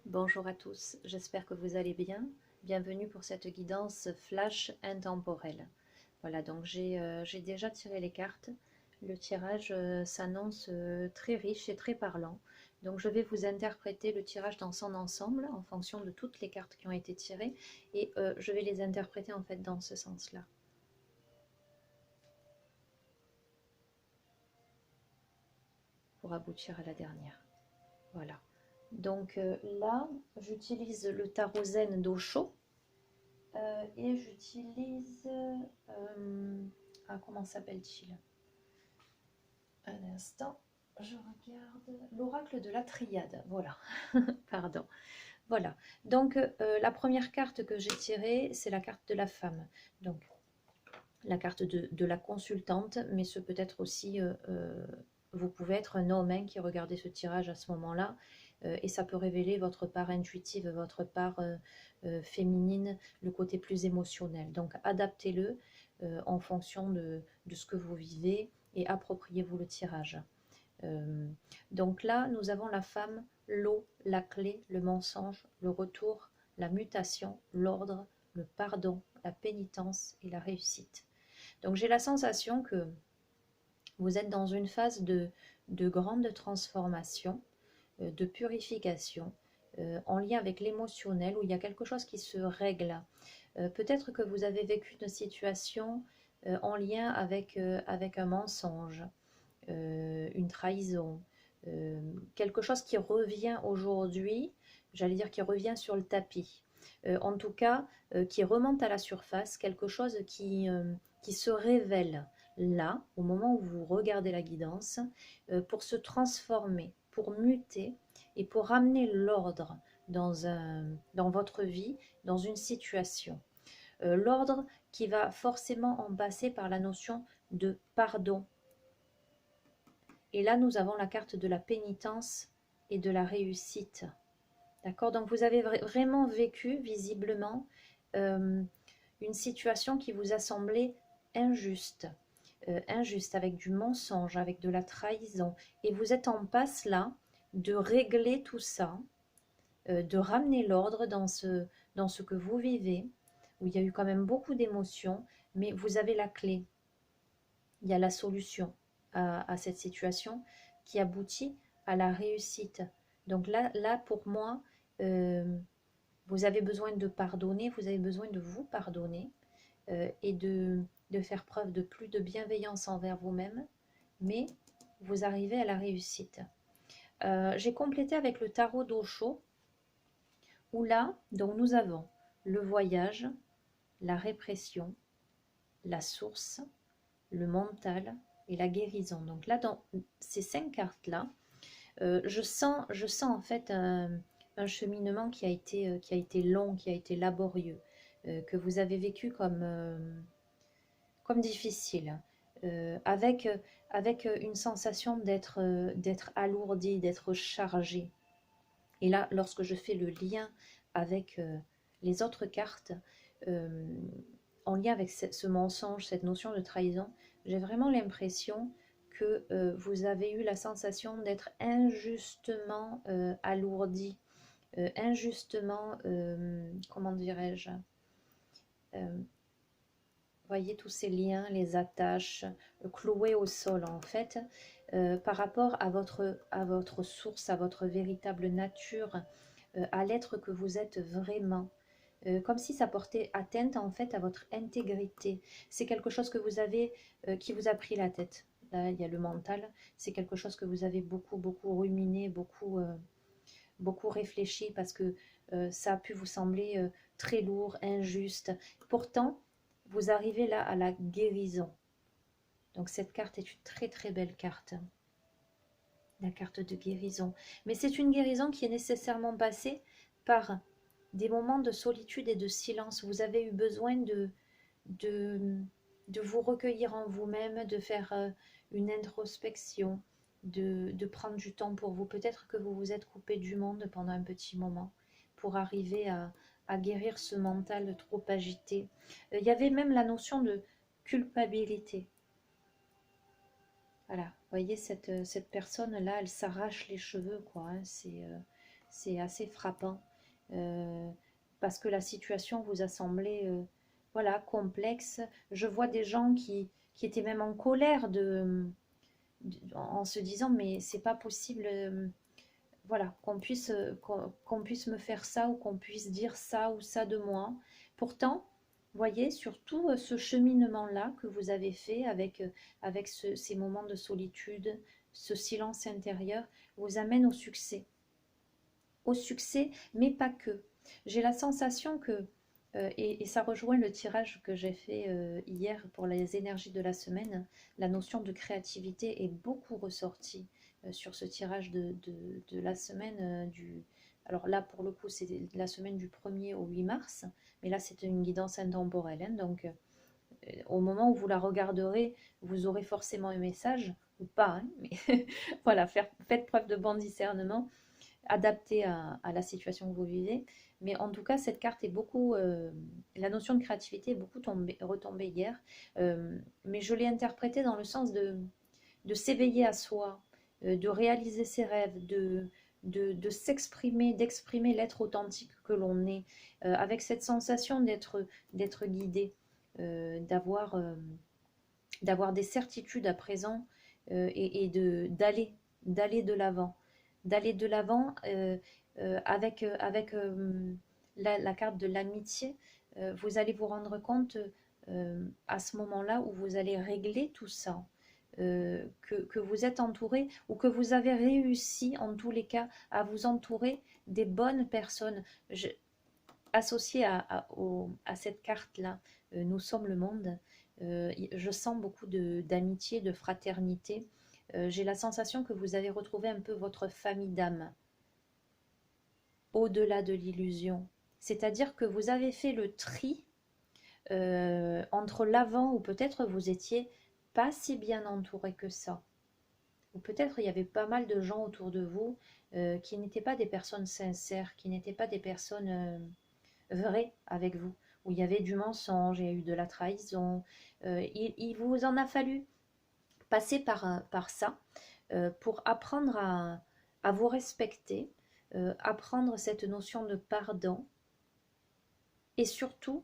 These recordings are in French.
Bonjour à tous, j'espère que vous allez bien. Bienvenue pour cette guidance flash intemporelle. Voilà, donc j'ai déjà tiré les cartes. Le tirage s'annonce très riche et très parlant. Donc je vais vous interpréter le tirage dans son ensemble en fonction de toutes les cartes qui ont été tirées et je vais les interpréter en fait dans ce sens-là. Pour aboutir à la dernière. Voilà. Donc là, j'utilise le tarot zen d'Osho. Et j'utilise... comment s'appelle-t-il? Un instant, je regarde. L'oracle de la triade. Voilà, pardon. Voilà. Donc, la première carte que j'ai tirée, c'est la carte de la femme. Donc, la carte de la consultante, mais ce peut être aussi... vous pouvez être un homme qui regardez ce tirage à ce moment-là, et ça peut révéler votre part intuitive, votre part féminine, le côté plus émotionnel. Donc adaptez-le en fonction de ce que vous vivez et appropriez-vous le tirage. Donc là, nous avons la femme, l'eau, la clé, le mensonge, le retour, la mutation, l'ordre, le pardon, la pénitence et la réussite. Donc j'ai la sensation que vous êtes dans une phase de grande transformation, de purification, en lien avec l'émotionnel, où il y a quelque chose qui se règle. Peut-être que vous avez vécu une situation en lien avec un mensonge, une trahison, quelque chose qui revient aujourd'hui, j'allais dire qui revient sur le tapis. En tout cas, qui remonte à la surface, quelque chose qui se révèle là, au moment où vous regardez la guidance, pour se transformer, pour muter et pour ramener l'ordre dans votre vie, dans une situation. L'ordre qui va forcément en passer par la notion de pardon. Et là, nous avons la carte de la pénitence et de la réussite. D'accord? Donc, vous avez vraiment vécu, visiblement, une situation qui vous a semblé injuste. Injuste, avec du mensonge, avec de la trahison. Et vous êtes en passe, là, de régler tout ça, de ramener l'ordre dans ce que vous vivez, où il y a eu quand même beaucoup d'émotions, mais vous avez la clé. Il y a la solution à cette situation qui aboutit à la réussite. Donc là pour moi, vous avez besoin de pardonner, vous avez besoin de vous pardonner et de faire preuve de plus de bienveillance envers vous-même, mais vous arrivez à la réussite. J'ai complété avec le tarot d'Osho, où là, donc nous avons le voyage, la répression, la source, le mental et la guérison. Donc là, dans ces 5 cartes-là, je sens en fait un cheminement qui a été long, qui a été laborieux, que vous avez vécu comme difficile, avec une sensation d'être alourdi, d'être chargé. Et là, lorsque je fais le lien avec les autres cartes, euh, en lien avec ce mensonge, cette notion de trahison, j'ai vraiment l'impression que vous avez eu la sensation d'être injustement alourdi, injustement, comment dirais-je, voyez tous ces liens, les attaches, cloués au sol en fait, par rapport à votre source, à votre véritable nature, à l'être que vous êtes vraiment. Comme si ça portait atteinte en fait à votre intégrité. C'est quelque chose que vous avez, qui vous a pris la tête. Là, il y a le mental. C'est quelque chose que vous avez beaucoup ruminé, beaucoup réfléchi parce que ça a pu vous sembler très lourd, injuste. Pourtant, vous arrivez là à la guérison. Donc cette carte est une très belle carte. La carte de guérison. Mais c'est une guérison qui est nécessairement passée par des moments de solitude et de silence. Vous avez eu besoin de, de vous recueillir en vous-même, de faire une introspection, de prendre du temps pour vous. Peut-être que vous vous êtes coupé du monde pendant un petit moment pour arriver à guérir ce mental trop agité. Il y avait même la notion de culpabilité. Voilà, vous voyez, cette personne-là, elle s'arrache les cheveux, quoi. Hein. c'est assez frappant parce que la situation vous a semblé voilà, complexe. Je vois des gens qui étaient même en colère en se disant mais c'est pas possible voilà, qu'on puisse me faire ça ou qu'on puisse dire ça ou ça de moi. Pourtant, voyez, sur tout ce cheminement-là que vous avez fait avec ces moments de solitude, ce silence intérieur, vous amène au succès, mais pas que. J'ai la sensation que, et ça rejoint le tirage que j'ai fait hier pour les énergies de la semaine, la notion de créativité est beaucoup ressortie sur ce tirage de la semaine Alors là, pour le coup, c'est la semaine du 1er au 8 mars, mais là, c'est une guidance intemporelle. Hein, donc, au moment où vous la regarderez, vous aurez forcément un message, ou pas, hein, mais voilà, faites preuve de bon discernement adapté à la situation que vous vivez. Mais en tout cas, cette carte est beaucoup, la notion de créativité est beaucoup retombée hier. Mais je l'ai interprétée dans le sens de s'éveiller à soi, de réaliser ses rêves, de s'exprimer, d'exprimer l'être authentique que l'on est, avec cette sensation d'être guidé, d'avoir des certitudes à présent et d'aller de l'avant avec la carte de l'amitié. Vous allez vous rendre compte à ce moment-là où vous allez régler tout ça, que vous êtes entouré ou que vous avez réussi en tous les cas à vous entourer des bonnes personnes. Associé à cette carte-là, nous sommes le monde, je sens beaucoup d'amitié, de fraternité. J'ai la sensation que vous avez retrouvé un peu votre famille d'âme au-delà de l'illusion. C'est-à-dire que vous avez fait le tri entre l'avant où peut-être vous étiez pas si bien entouré que ça. Ou peut-être il y avait pas mal de gens autour de vous qui n'étaient pas des personnes sincères, qui n'étaient pas des personnes vraies avec vous, où il y avait du mensonge, il y a eu de la trahison. Il vous en a fallu passer par ça pour apprendre à vous respecter, apprendre cette notion de pardon et surtout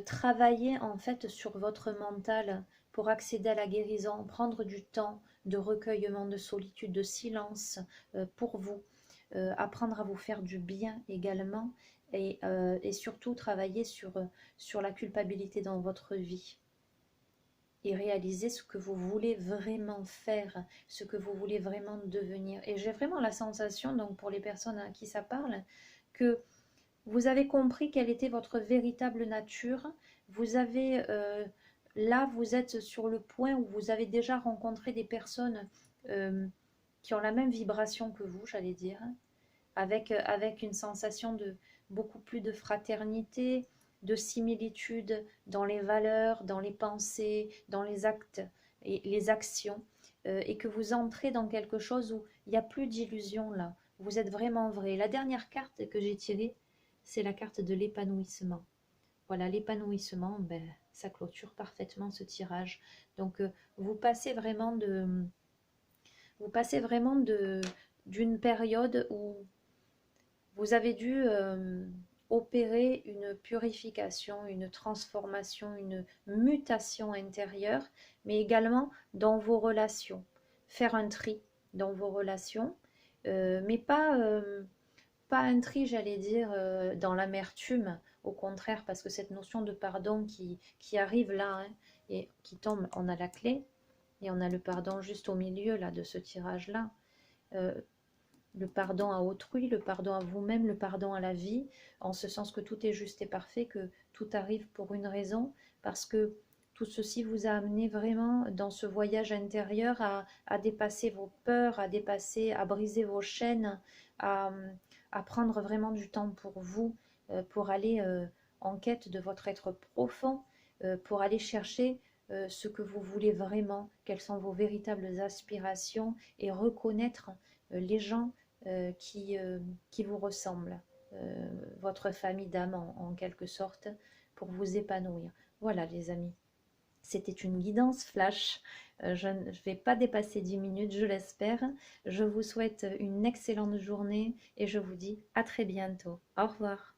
travailler en fait sur votre mental pour accéder à la guérison, prendre du temps de recueillement, de solitude, de silence pour vous, apprendre à vous faire du bien également et surtout travailler sur la culpabilité dans votre vie et réaliser ce que vous voulez vraiment faire, ce que vous voulez vraiment devenir. Et j'ai vraiment la sensation, donc pour les personnes à qui ça parle, que vous avez compris quelle était votre véritable nature. Vous avez, là, vous êtes sur le point où vous avez déjà rencontré des personnes qui ont la même vibration que vous, j'allais dire, avec une sensation de beaucoup plus de fraternité, de similitude dans les valeurs, dans les pensées, dans les actes et les actions, et que vous entrez dans quelque chose où il n'y a plus d'illusion là. Vous êtes vraiment vrai. La dernière carte que j'ai tirée, c'est la carte de l'épanouissement. Voilà, l'épanouissement, ben, ça clôture parfaitement ce tirage. Donc, vous passez vraiment d'une période où vous avez dû opérer une purification, une transformation, une mutation intérieure, mais également dans vos relations. Faire un tri dans vos relations, mais pas un tri, j'allais dire, dans l'amertume, au contraire, parce que cette notion de pardon qui arrive là, hein, et qui tombe, on a la clé, et on a le pardon juste au milieu là de ce tirage-là. Euh, le pardon à autrui, le pardon à vous-même, le pardon à la vie, en ce sens que tout est juste et parfait, que tout arrive pour une raison, parce que tout ceci vous a amené vraiment dans ce voyage intérieur à dépasser vos peurs, à briser vos chaînes, à, à prendre vraiment du temps pour vous, pour aller en quête de votre être profond, pour aller chercher ce que vous voulez vraiment, quelles sont vos véritables aspirations et reconnaître les gens qui vous ressemblent, votre famille d'âme en quelque sorte, pour vous épanouir. Voilà les amis, C'était une guidance flash. Je ne vais pas dépasser 10 minutes, je l'espère. Je vous souhaite une excellente journée et je vous dis à très bientôt. Au revoir.